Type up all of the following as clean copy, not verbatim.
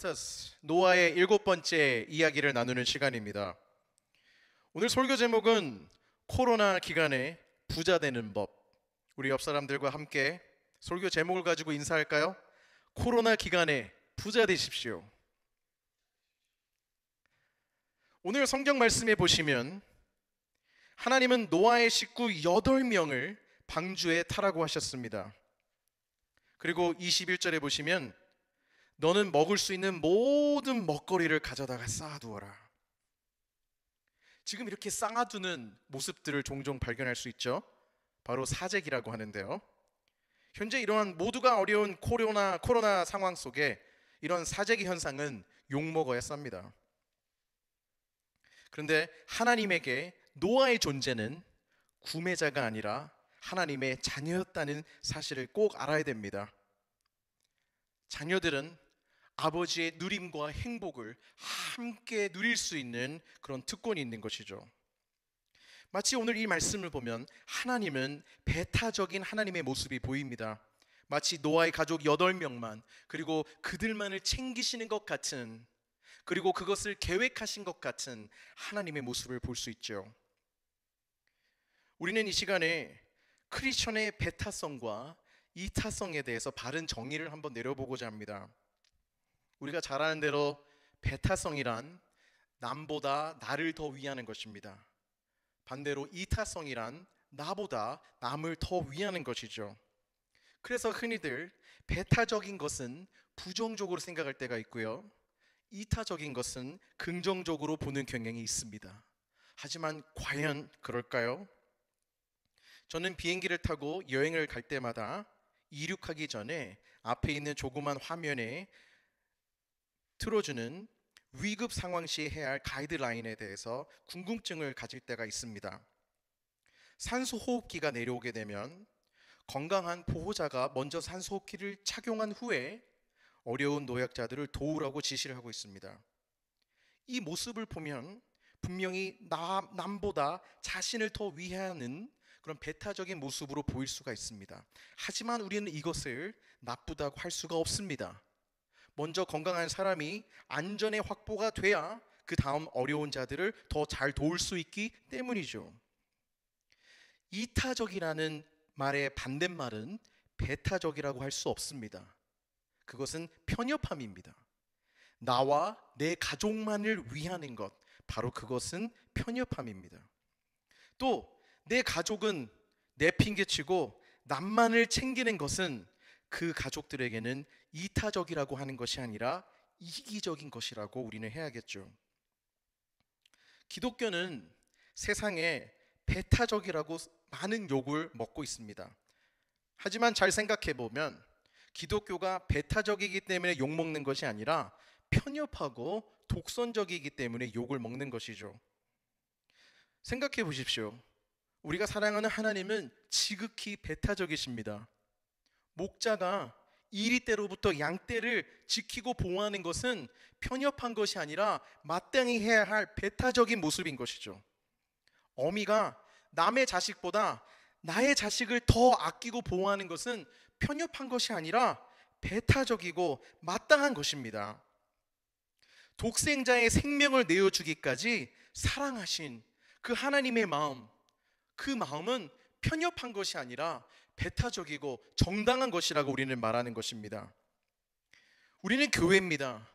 펜타토스, 노아의 7번째 이야기를 나누는 시간입니다. 오늘 설교 제목은 코로나 기간에 부자 되는 법. 우리 옆 사람들과 함께 설교 제목을 가지고 인사할까요? 코로나 기간에 부자 되십시오. 오늘 성경 말씀에 보시면 하나님은 노아의 식구 8명을 방주에 타라고 하셨습니다. 그리고 21절에 보시면 너는 먹을 수 있는 모든 먹거리를 가져다가 쌓아두어라. 지금 이렇게 쌓아두는 모습들을 종종 발견할 수 있죠. 바로 사재기라고 하는데요. 현재 이러한 모두가 어려운 코로나 상황 속에 이런 사재기 현상은 욕먹어야 쌉니다. 그런데 하나님에게 노아의 존재는 구매자가 아니라 하나님의 자녀였다는 사실을 꼭 알아야 됩니다. 자녀들은 아버지의 누림과 행복을 함께 누릴 수 있는 그런 특권이 있는 것이죠. 마치 오늘 이 말씀을 보면 하나님은 배타적인 하나님의 모습이 보입니다. 마치 노아의 가족 8명만 그리고 그들만을 챙기시는 것 같은, 그리고 그것을 계획하신 것 같은 하나님의 모습을 볼 수 있죠. 우리는 이 시간에 크리스천의 배타성과 이타성에 대해서 바른 정의를 한번 내려보고자 합니다. 우리가 잘 아는 대로 배타성이란 남보다 나를 더 위하는 것입니다. 반대로 이타성이란 나보다 남을 더 위하는 것이죠. 그래서 흔히들 배타적인 것은 부정적으로 생각할 때가 있고요, 이타적인 것은 긍정적으로 보는 경향이 있습니다. 하지만 과연 그럴까요? 저는 비행기를 타고 여행을 갈 때마다 이륙하기 전에 앞에 있는 조그만 화면에 틀어주는 위급 상황 시 해야 할 가이드라인에 대해서 궁금증을 가질 때가 있습니다. 산소 호흡기가 내려오게 되면 건강한 보호자가 먼저 산소 호흡기를 착용한 후에 어려운 노약자들을 도우라고 지시를 하고 있습니다. 이 모습을 보면 분명히 남보다 자신을 더 위하는 그런 배타적인 모습으로 보일 수가 있습니다. 하지만 우리는 이것을 나쁘다고 할 수가 없습니다. 먼저 건강한 사람이 안전에 확보가 돼야 그 다음 어려운 자들을 더 잘 도울 수 있기 때문이죠. 이타적이라는 말의 반대말은 배타적이라고 할 수 없습니다. 그것은 편협함입니다. 나와 내 가족만을 위하는 것, 바로 그것은 편협함입니다. 또 내 가족은 내 핑계치고 남만을 챙기는 것은 그 가족들에게는 이타적이라고 하는 것이 아니라 이기적인 것이라고 우리는 해야겠죠. 기독교는 세상에 배타적이라고 많은 욕을 먹고 있습니다. 하지만 잘 생각해 보면 기독교가 배타적이기 때문에 욕 먹는 것이 아니라 편협하고 독선적이기 때문에 욕을 먹는 것이죠. 생각해 보십시오. 우리가 사랑하는 하나님은 지극히 배타적이십니다. 목자가 이리떼로부터 양떼를 지키고 보호하는 것은 편협한 것이 아니라 마땅히 해야 할 배타적인 모습인 것이죠. 어미가 남의 자식보다 나의 자식을 더 아끼고 보호하는 것은 편협한 것이 아니라 배타적이고 마땅한 것입니다. 독생자의 생명을 내어주기까지 사랑하신 그 하나님의 마음, 그 마음은 편협한 것이 아니라 배타적이고 정당한 것이라고 우리는 말하는 것입니다. 우리는 교회입니다.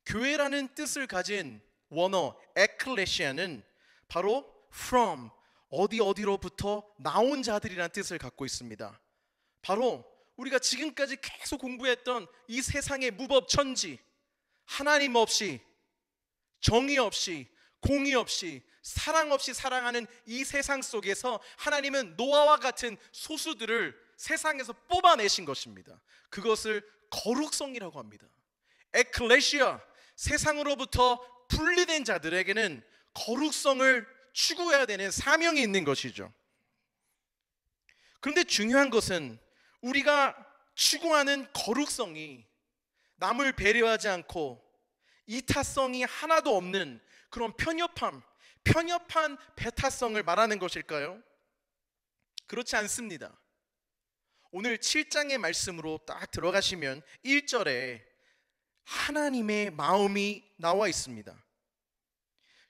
교회라는 뜻을 가진 원어 에클레시아는 바로 from, 어디로부터 나온 자들이라는 뜻을 갖고 있습니다. 바로 우리가 지금까지 계속 공부했던 이 세상의 무법천지, 하나님 없이, 정의 없이, 공의 없이, 사랑 없이 살아가는 이 세상 속에서 하나님은 노아와 같은 소수들을 세상에서 뽑아내신 것입니다. 그것을 거룩성이라고 합니다. 에클레시아, 세상으로부터 분리된 자들에게는 거룩성을 추구해야 되는 사명이 있는 것이죠. 그런데 중요한 것은 우리가 추구하는 거룩성이 남을 배려하지 않고 이타성이 하나도 없는 그런 편협한 배타성을 말하는 것일까요? 그렇지 않습니다. 오늘 7장의 말씀으로 딱 들어가시면 1절에 하나님의 마음이 나와 있습니다.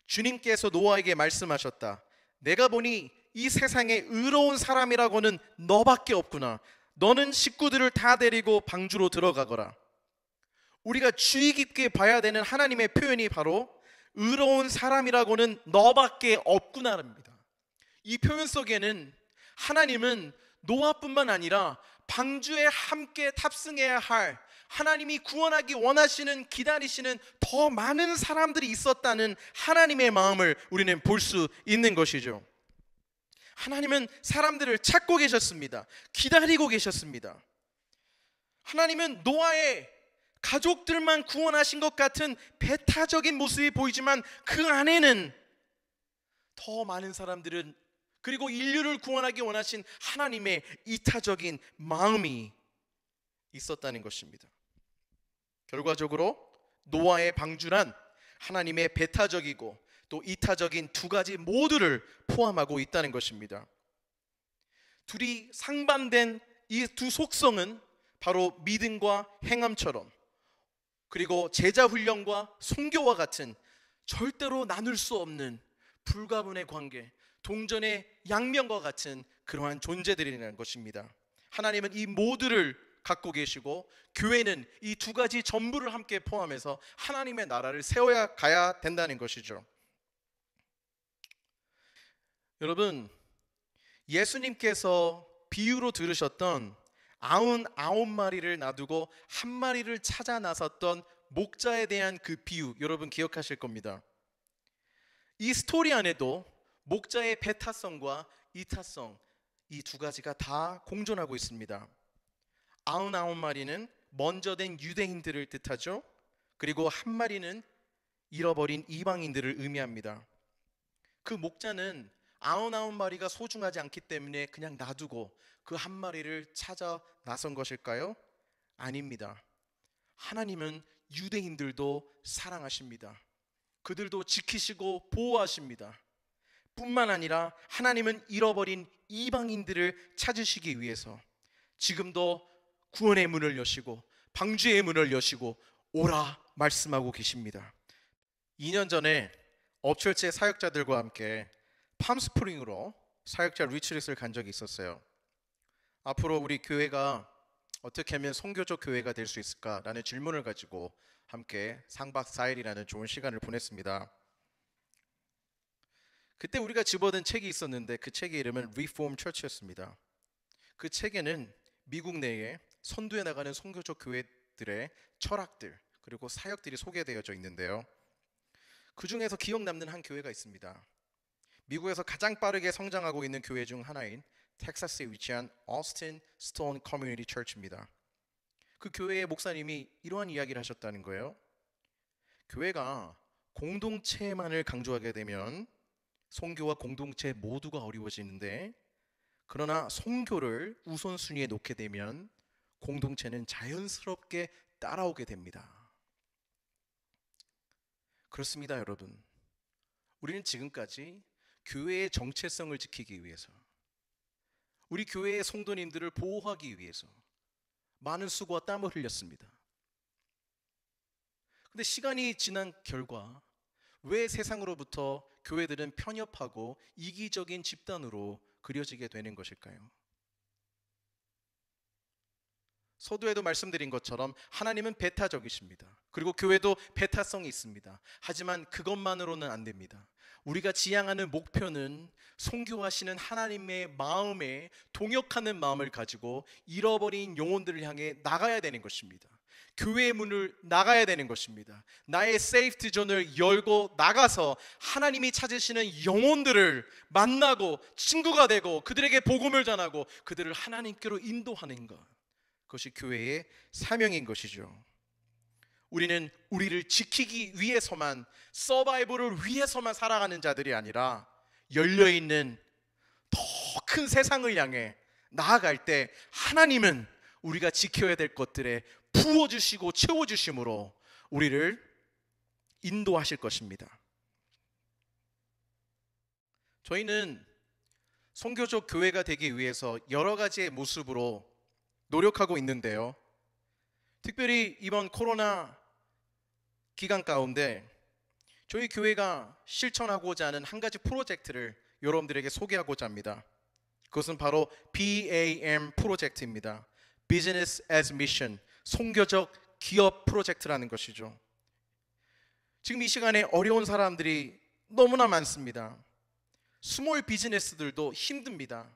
주님께서 노아에게 말씀하셨다. 내가 보니 이 세상에 의로운 사람이라고는 너밖에 없구나. 너는 식구들을 다 데리고 방주로 들어가거라. 우리가 주의 깊게 봐야 되는 하나님의 표현이 바로 의로운 사람이라고는 너밖에 없구나랍니다. 이 표현 속에는 하나님은 노아뿐만 아니라 방주에 함께 탑승해야 할, 하나님이 구원하기 원하시는, 기다리시는 더 많은 사람들이 있었다는 하나님의 마음을 우리는 볼 수 있는 것이죠. 하나님은 사람들을 찾고 계셨습니다. 기다리고 계셨습니다. 하나님은 노아의 가족들만 구원하신 것 같은 배타적인 모습이 보이지만 그 안에는 더 많은 사람들은, 그리고 인류를 구원하기 원하신 하나님의 이타적인 마음이 있었다는 것입니다. 결과적으로 노아의 방주란 하나님의 배타적이고 또 이타적인 두 가지 모두를 포함하고 있다는 것입니다. 둘이 상반된 이 두 속성은 바로 믿음과 행함처럼, 그리고 제자 훈련과 선교와 같은 절대로 나눌 수 없는 불가분의 관계, 동전의 양면과 같은 그러한 존재들이라는 것입니다. 하나님은 이 모두를 갖고 계시고 교회는 이 두 가지 전부를 함께 포함해서 하나님의 나라를 세워야 가야 된다는 것이죠. 여러분, 예수님께서 비유로 들으셨던 99마리를 놔두고 한 마리를 찾아 나섰던 목자에 대한 그 비유, 여러분 기억하실 겁니다. 이 스토리 안에도 목자의 배타성과 이타성, 이 두 가지가 다 공존하고 있습니다. 99마리는 먼저 된 유대인들을 뜻하죠. 그리고 한 마리는 잃어버린 이방인들을 의미합니다. 그 목자는 99마리가 소중하지 않기 때문에 그냥 놔두고 그 한 마리를 찾아 나선 것일까요? 아닙니다. 하나님은 유대인들도 사랑하십니다. 그들도 지키시고 보호하십니다. 뿐만 아니라 하나님은 잃어버린 이방인들을 찾으시기 위해서 지금도 구원의 문을 여시고 방주의 문을 여시고 오라 말씀하고 계십니다. 2년 전에 업철체 사역자들과 함께 팜스프링으로 사역자 리트릿을 간 적이 있었어요. 앞으로 우리 교회가 어떻게 하면 선교적 교회가 될 수 있을까라는 질문을 가지고 함께 3박 4일이라는 좋은 시간을 보냈습니다. 그때 우리가 집어든 책이 있었는데 그 책의 이름은 Reform Church였습니다. 그 책에는 미국 내에 선두에 나가는 선교적 교회들의 철학들 그리고 사역들이 소개되어져 있는데요. 그 중에서 기억 남는 한 교회가 있습니다. 미국에서 가장 빠르게 성장하고 있는 교회 중 하나인 텍사스에 위치한 오스틴 스톤 커뮤니티 처치입니다. 그 교회의 목사님이 이러한 이야기를 하셨다는 거예요. 교회가 공동체만을 강조하게 되면 선교와 공동체 모두가 어려워지는데, 그러나 선교를 우선순위에 놓게 되면 공동체는 자연스럽게 따라오게 됩니다. 그렇습니다, 여러분. 우리는 지금까지 교회의 정체성을 지키기 위해서, 우리 교회의 성도님들을 보호하기 위해서 많은 수고와 땀을 흘렸습니다. 근데 시간이 지난 결과 왜 세상으로부터 교회들은 편협하고 이기적인 집단으로 그려지게 되는 것일까요? 서두에도 말씀드린 것처럼 하나님은 배타적이십니다. 그리고 교회도 배타성이 있습니다. 하지만 그것만으로는 안 됩니다. 우리가 지향하는 목표는 선교하시는 하나님의 마음에 동역하는 마음을 가지고 잃어버린 영혼들을 향해 나가야 되는 것입니다. 교회의 문을 나가야 되는 것입니다. 나의 세이프티 존을 열고 나가서 하나님이 찾으시는 영혼들을 만나고 친구가 되고 그들에게 복음을 전하고 그들을 하나님께로 인도하는 것, 그것이 교회의 사명인 것이죠. 우리는 우리를 지키기 위해서만, 서바이벌을 위해서만 살아가는 자들이 아니라 열려있는 더 큰 세상을 향해 나아갈 때 하나님은 우리가 지켜야 될 것들에 부어주시고 채워주심으로 우리를 인도하실 것입니다. 저희는 선교적 교회가 되기 위해서 여러 가지의 모습으로 노력하고 있는데요. 특별히 이번 코로나 기간 가운데 저희 교회가 실천하고자 하는 한 가지 프로젝트를 여러분들에게 소개하고자 합니다. 그것은 바로 BAM 프로젝트입니다. Business as Mission, 선교적 기업 프로젝트라는 것이죠. 지금 이 시간에 어려운 사람들이 너무나 많습니다. 스몰 비즈니스들도 힘듭니다.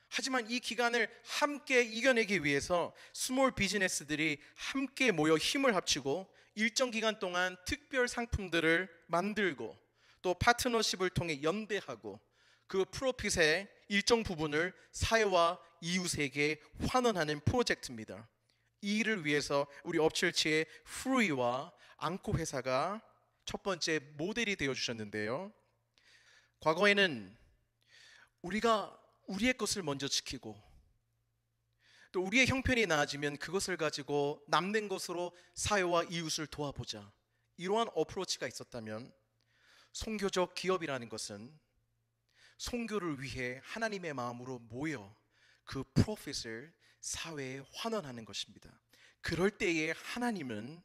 하지만 이 기간을 함께 이겨내기 위해서 스몰 비즈니스들이 함께 모여 힘을 합치고 일정 기간 동안 특별 상품들을 만들고 또 파트너십을 통해 연대하고 그 프로핏의 일정 부분을 사회와 이웃에게 환원하는 프로젝트입니다. 이 일을 위해서 우리 업체의 프루이와 앙코 회사가 첫 번째 모델이 되어 주셨는데요. 과거에는 우리가 우리의 것을 먼저 지키고 또 우리의 형편이 나아지면 그것을 가지고 남는 것으로 사회와 이웃을 도와보자, 이러한 어프로치가 있었다면, 선교적 기업이라는 것은 선교를 위해 하나님의 마음으로 모여 그 프로핏을 사회에 환원하는 것입니다. 그럴 때에 하나님은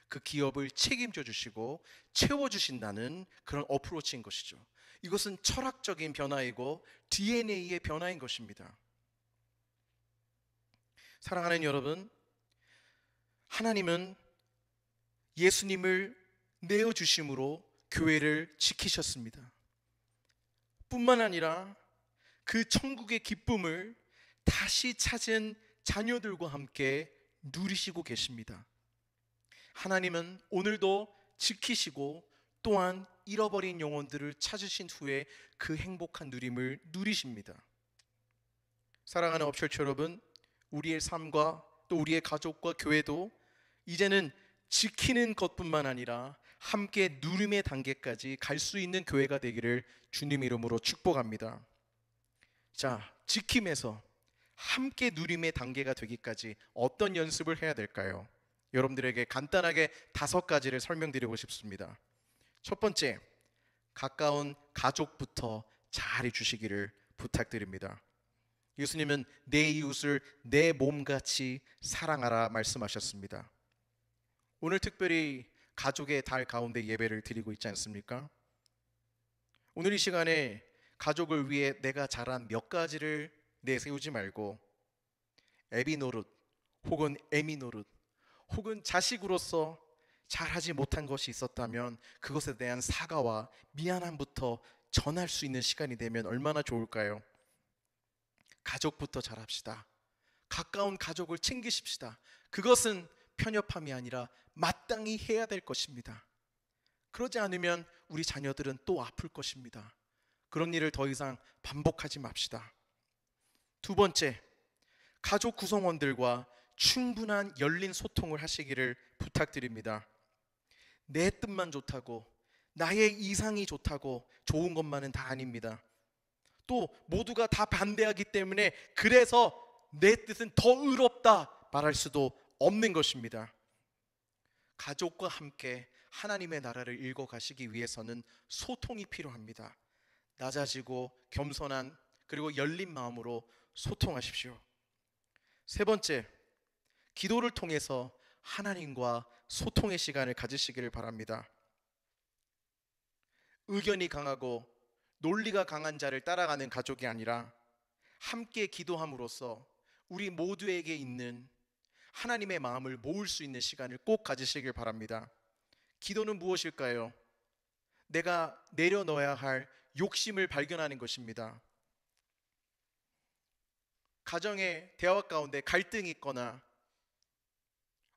그 기업을 책임져 주시고 채워주신다는 그런 어프로치인 것이죠. 이것은 철학적인 변화이고 DNA의 변화인 것입니다. 사랑하는 여러분, 하나님은 예수님을 내어주심으로 교회를 지키셨습니다. 뿐만 아니라 그 천국의 기쁨을 다시 찾은 자녀들과 함께 누리시고 계십니다. 하나님은 오늘도 지키시고 또한 잃어버린 영혼들을 찾으신 후에 그 행복한 누림을 누리십니다. 사랑하는 업체처 여러분, 우리의 삶과 또 우리의 가족과 교회도 이제는 지키는 것뿐만 아니라 함께 누림의 단계까지 갈 수 있는 교회가 되기를 주님 이름으로 축복합니다. 자, 지킴에서 함께 누림의 단계가 되기까지 어떤 연습을 해야 될까요? 여러분들에게 간단하게 5가지를 설명드리고 싶습니다. 첫 번째, 가까운 가족부터 잘 해주시기를 부탁드립니다. 예수님은 내 이웃을 내 몸같이 사랑하라 말씀하셨습니다. 오늘 특별히 가족의 달 가운데 예배를 드리고 있지 않습니까? 오늘 이 시간에 가족을 위해 내가 잘한 몇 가지를 내세우지 말고 애비 노릇 혹은 애미 노릇 혹은 자식으로서 잘하지 못한 것이 있었다면 그것에 대한 사과와 미안함부터 전할 수 있는 시간이 되면 얼마나 좋을까요? 가족부터 잘합시다. 가까운 가족을 챙기십시다. 그것은 편협함이 아니라 마땅히 해야 될 것입니다. 그러지 않으면 우리 자녀들은 또 아플 것입니다. 그런 일을 더 이상 반복하지 맙시다. 두 번째, 가족 구성원들과 충분한 열린 소통을 하시기를 부탁드립니다. 내 뜻만 좋다고, 나의 이상이 좋다고 좋은 것만은 다 아닙니다. 또 모두가 다 반대하기 때문에 그래서 내 뜻은 더 의롭다 말할 수도 없는 것입니다. 가족과 함께 하나님의 나라를 읽어가시기 위해서는 소통이 필요합니다. 낮아지고 겸손한 그리고 열린 마음으로 소통하십시오. 세 번째, 기도를 통해서 하나님과 소통의 시간을 가지시기를 바랍니다. 의견이 강하고 논리가 강한 자를 따라가는 가족이 아니라 함께 기도함으로써 우리 모두에게 있는 하나님의 마음을 모을 수 있는 시간을 꼭 가지시길 바랍니다. 기도는 무엇일까요? 내가 내려놓아야 할 욕심을 발견하는 것입니다. 가정의 대화 가운데 갈등이 있거나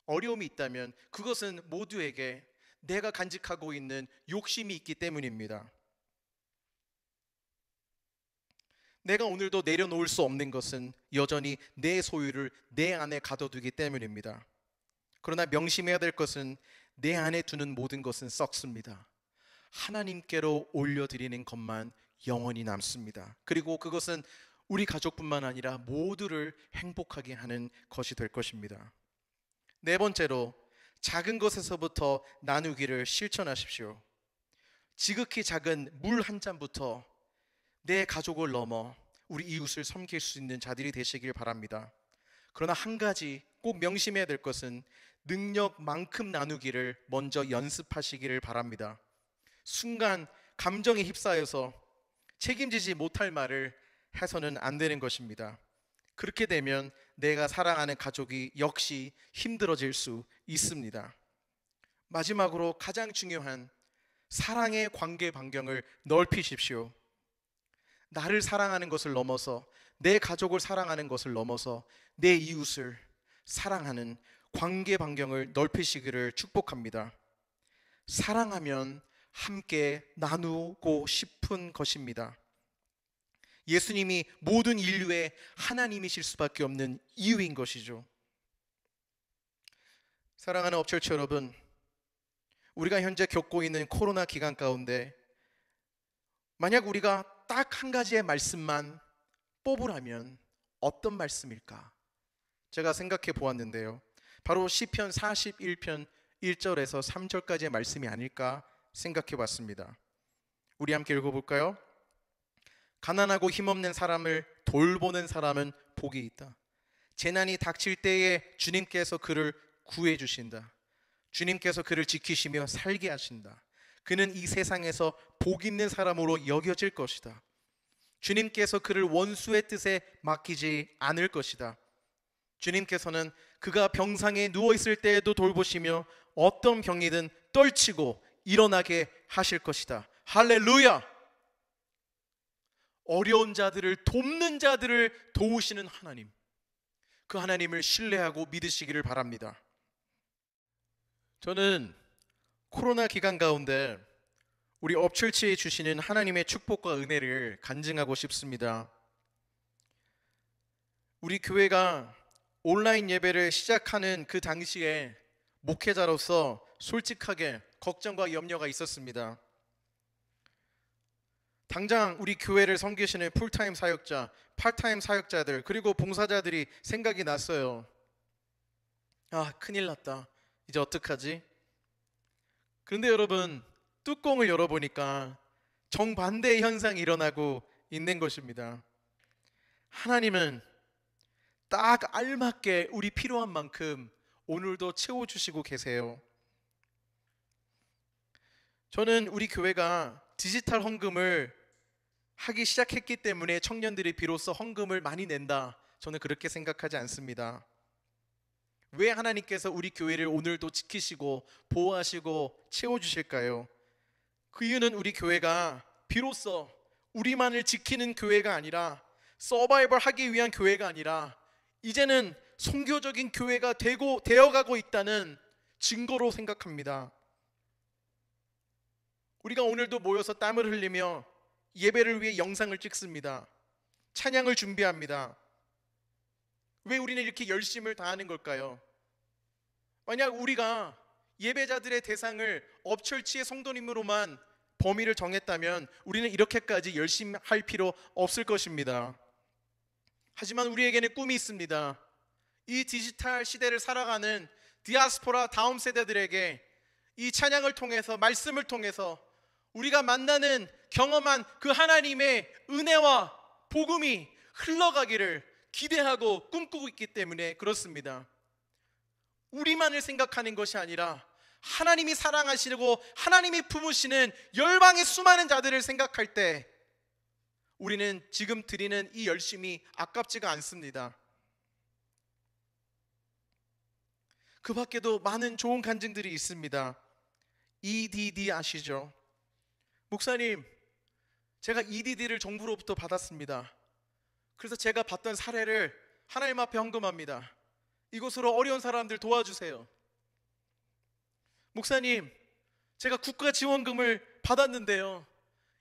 어려움이 있다면 그것은 모두에게 내가 간직하고 있는 욕심이 있기 때문입니다. 내가 오늘도 내려놓을 수 없는 것은 여전히 내 소유를 내 안에 가둬두기 때문입니다. 그러나 명심해야 될 것은 내 안에 두는 모든 것은 썩습니다. 하나님께로 올려드리는 것만 영원히 남습니다. 그리고 그것은 우리 가족뿐만 아니라 모두를 행복하게 하는 것이 될 것입니다. 네 번째로, 작은 것에서부터 나누기를 실천하십시오. 지극히 작은 물 한 잔부터 내 가족을 넘어 우리 이웃을 섬길 수 있는 자들이 되시길 바랍니다. 그러나 한 가지 꼭 명심해야 될 것은 능력만큼 나누기를 먼저 연습하시기를 바랍니다. 순간 감정에 휩싸여서 책임지지 못할 말을 해서는 안 되는 것입니다. 그렇게 되면 내가 사랑하는 가족이 역시 힘들어질 수 있습니다. 마지막으로 가장 중요한 사랑의 관계 반경을 넓히십시오. 나를 사랑하는 것을 넘어서, 내 가족을 사랑하는 것을 넘어서 내 이웃을 사랑하는 관계 반경을 넓히시기를 축복합니다. 사랑하면 함께 나누고 싶은 것입니다. 예수님이 모든 인류의 하나님이실 수밖에 없는 이유인 것이죠. 사랑하는 업철치 여러분, 우리가 현재 겪고 있는 코로나 기간 가운데 만약 우리가 딱 한 가지의 말씀만 뽑으라면 어떤 말씀일까? 제가 생각해 보았는데요, 바로 시편 41편 1절에서 3절까지의 말씀이 아닐까 생각해 봤습니다. 우리 함께 읽어볼까요? 가난하고 힘없는 사람을 돌보는 사람은 복이 있다. 재난이 닥칠 때에 주님께서 그를 구해 주신다. 주님께서 그를 지키시며 살게 하신다. 그는 이 세상에서 복 있는 사람으로 여겨질 것이다. 주님께서 그를 원수의 뜻에 맡기지 않을 것이다. 주님께서는 그가 병상에 누워있을 때에도 돌보시며 어떤 병이든 떨치고 일어나게 하실 것이다. 할렐루야! 어려운 자들을 돕는 자들을 도우시는 하나님, 그 하나님을 신뢰하고 믿으시기를 바랍니다. 저는 코로나 기간 가운데 우리 업철치에 주시는 하나님의 축복과 은혜를 간증하고 싶습니다. 우리 교회가 온라인 예배를 시작하는 그 당시에 목회자로서 솔직하게 걱정과 염려가 있었습니다. 당장 우리 교회를 섬기시는 풀타임 사역자, 파트타임 사역자들, 그리고 봉사자들이 생각이 났어요. 아, 큰일 났다. 이제 어떡하지? 그런데 여러분, 뚜껑을 열어보니까 정반대의 현상이 일어나고 있는 것입니다. 하나님은 딱 알맞게 우리 필요한 만큼 오늘도 채워주시고 계세요. 저는 우리 교회가 디지털 헌금을 하기 시작했기 때문에 청년들이 비로소 헌금을 많이 낸다, 저는 그렇게 생각하지 않습니다. 왜 하나님께서 우리 교회를 오늘도 지키시고 보호하시고 채워주실까요? 그 이유는 우리 교회가 비로소 우리만을 지키는 교회가 아니라, 서바이벌 하기 위한 교회가 아니라 이제는 선교적인 교회가 되어가고 있다는 증거로 생각합니다. 우리가 오늘도 모여서 땀을 흘리며 예배를 위해 영상을 찍습니다. 찬양을 준비합니다. 왜 우리는 이렇게 열심을 다하는 걸까요? 만약 우리가 예배자들의 대상을 업철치의 성도님으로만 범위를 정했다면 우리는 이렇게까지 열심히 할 필요 없을 것입니다. 하지만 우리에게는 꿈이 있습니다. 이 디지털 시대를 살아가는 디아스포라 다음 세대들에게 이 찬양을 통해서, 말씀을 통해서 우리가 만나는, 경험한 그 하나님의 은혜와 복음이 흘러가기를 기대하고 꿈꾸고 있기 때문에 그렇습니다. 우리만을 생각하는 것이 아니라 하나님이 사랑하시고 하나님이 품으시는 열방의 수많은 자들을 생각할 때 우리는 지금 드리는 이 열심이 아깝지가 않습니다. 그 밖에도 많은 좋은 간증들이 있습니다. EDD 아시죠? 목사님, 제가 EDD를 정부로부터 받았습니다. 그래서 제가 봤던 사례를 하나님 앞에 헌금합니다. 이곳으로 어려운 사람들 도와주세요. 목사님, 제가 국가 지원금을 받았는데요,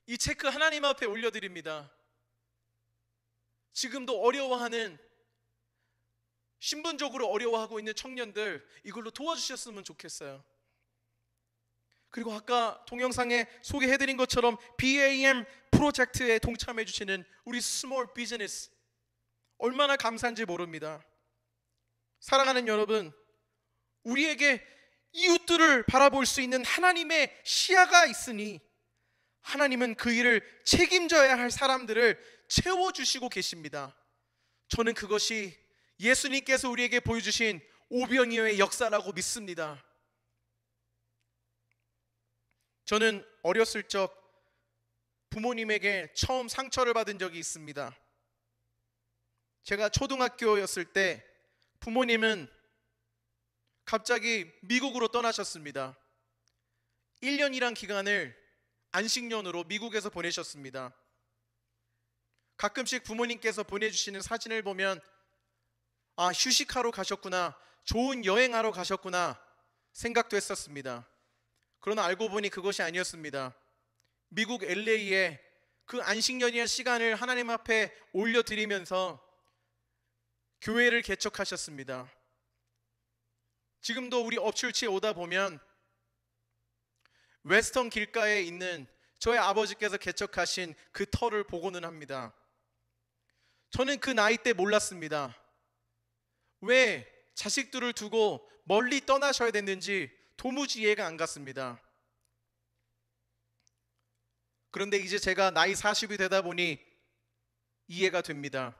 이 체크 하나님 앞에 올려드립니다. 지금도 어려워하는, 신분적으로 어려워하고 있는 청년들 이걸로 도와주셨으면 좋겠어요. 그리고 아까 동영상에 소개해드린 것처럼 BAM 프로젝트에 동참해 주시는 우리 스몰 비즈니스, 얼마나 감사한지 모릅니다. 사랑하는 여러분, 우리에게 이웃들을 바라볼 수 있는 하나님의 시야가 있으니 하나님은 그 일을 책임져야 할 사람들을 채워주시고 계십니다. 저는 그것이 예수님께서 우리에게 보여주신 오병이어의 역사라고 믿습니다. 저는 어렸을 적 부모님에게 처음 상처를 받은 적이 있습니다. 제가 초등학교였을 때 부모님은 갑자기 미국으로 떠나셨습니다. 1년이란 기간을 안식년으로 미국에서 보내셨습니다. 가끔씩 부모님께서 보내주시는 사진을 보면 아, 휴식하러 가셨구나, 좋은 여행하러 가셨구나 생각도 했었습니다. 그러나 알고 보니 그것이 아니었습니다. 미국 LA에 그 안식년이라는 시간을 하나님 앞에 올려드리면서 교회를 개척하셨습니다. 지금도 우리 업출치에 오다 보면 웨스턴 길가에 있는 저의 아버지께서 개척하신 그 터를 보고는 합니다. 저는 그 나이 때 몰랐습니다. 왜 자식들을 두고 멀리 떠나셔야 됐는지 도무지 이해가 안 갔습니다. 그런데 이제 제가 나이 40이 되다 보니 이해가 됩니다.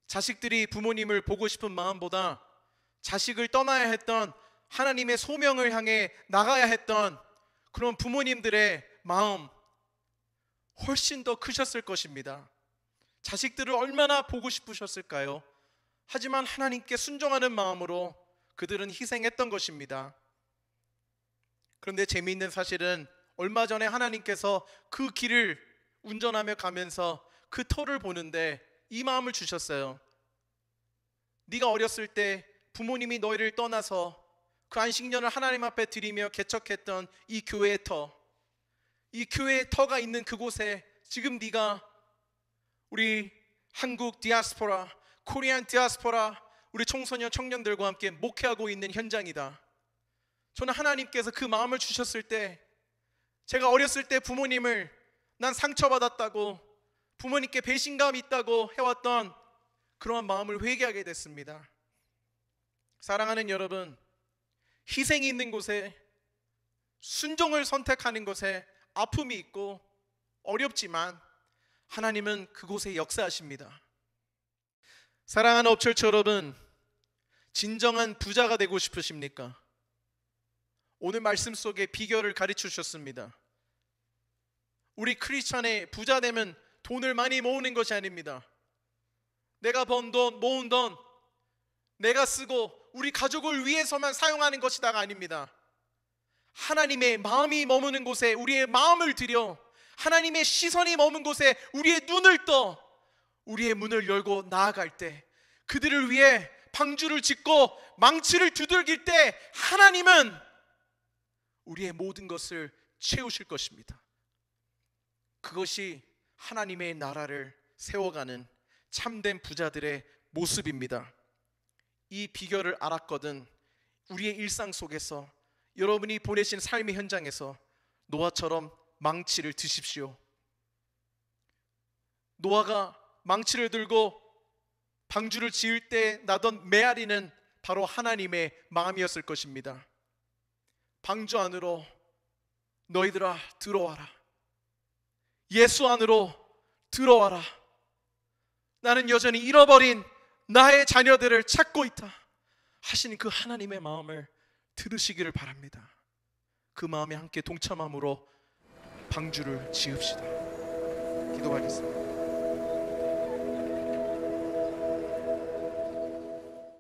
자식들이 부모님을 보고 싶은 마음보다 자식을 떠나야 했던 하나님의 소명을 향해 나가야 했던 그런 부모님들의 마음 훨씬 더 크셨을 것입니다. 자식들을 얼마나 보고 싶으셨을까요? 하지만 하나님께 순종하는 마음으로 그들은 희생했던 것입니다. 그런데 재미있는 사실은 얼마 전에 하나님께서 그 길을 운전하며 가면서 그 터를 보는데 이 마음을 주셨어요. 네가 어렸을 때 부모님이 너희를 떠나서 그 안식년을 하나님 앞에 드리며 개척했던 이 교회의 터, 이 교회의 터가 있는 그곳에 지금 네가 우리 한국 디아스포라, 코리안 디아스포라, 우리 청소년 청년들과 함께 목회하고 있는 현장이다. 저는 하나님께서 그 마음을 주셨을 때 제가 어렸을 때 부모님을 난 상처받았다고, 부모님께 배신감이 있다고 해왔던 그러한 마음을 회개하게 됐습니다. 사랑하는 여러분, 희생이 있는 곳에, 순종을 선택하는 곳에 아픔이 있고 어렵지만 하나님은 그곳에 역사하십니다. 사랑하는 업철치 여러분, 진정한 부자가 되고 싶으십니까? 오늘 말씀 속에 비결을 가르쳐 주셨습니다. 우리 크리스찬의 부자 되면 돈을 많이 모으는 것이 아닙니다. 내가 번 돈, 모은 돈 내가 쓰고 우리 가족을 위해서만 사용하는 것이다가 아닙니다. 하나님의 마음이 머무는 곳에 우리의 마음을 들여, 하나님의 시선이 머문 곳에 우리의 눈을 떠 우리의 문을 열고 나아갈 때, 그들을 위해 방주를 짓고 망치를 두들길 때 하나님은 우리의 모든 것을 채우실 것입니다. 그것이 하나님의 나라를 세워가는 참된 부자들의 모습입니다. 이 비결을 알았거든 우리의 일상 속에서, 여러분이 보내신 삶의 현장에서 노아처럼 망치를 드십시오. 노아가 망치를 들고 방주를 지을 때 나던 메아리는 바로 하나님의 마음이었을 것입니다. 방주 안으로 너희들아 들어와라, 예수 안으로 들어와라, 나는 여전히 잃어버린 나의 자녀들을 찾고 있다 하시는 그 하나님의 마음을 들으시기를 바랍니다. 그 마음에 함께 동참함으로 방주를 지읍시다. 기도하겠습니다.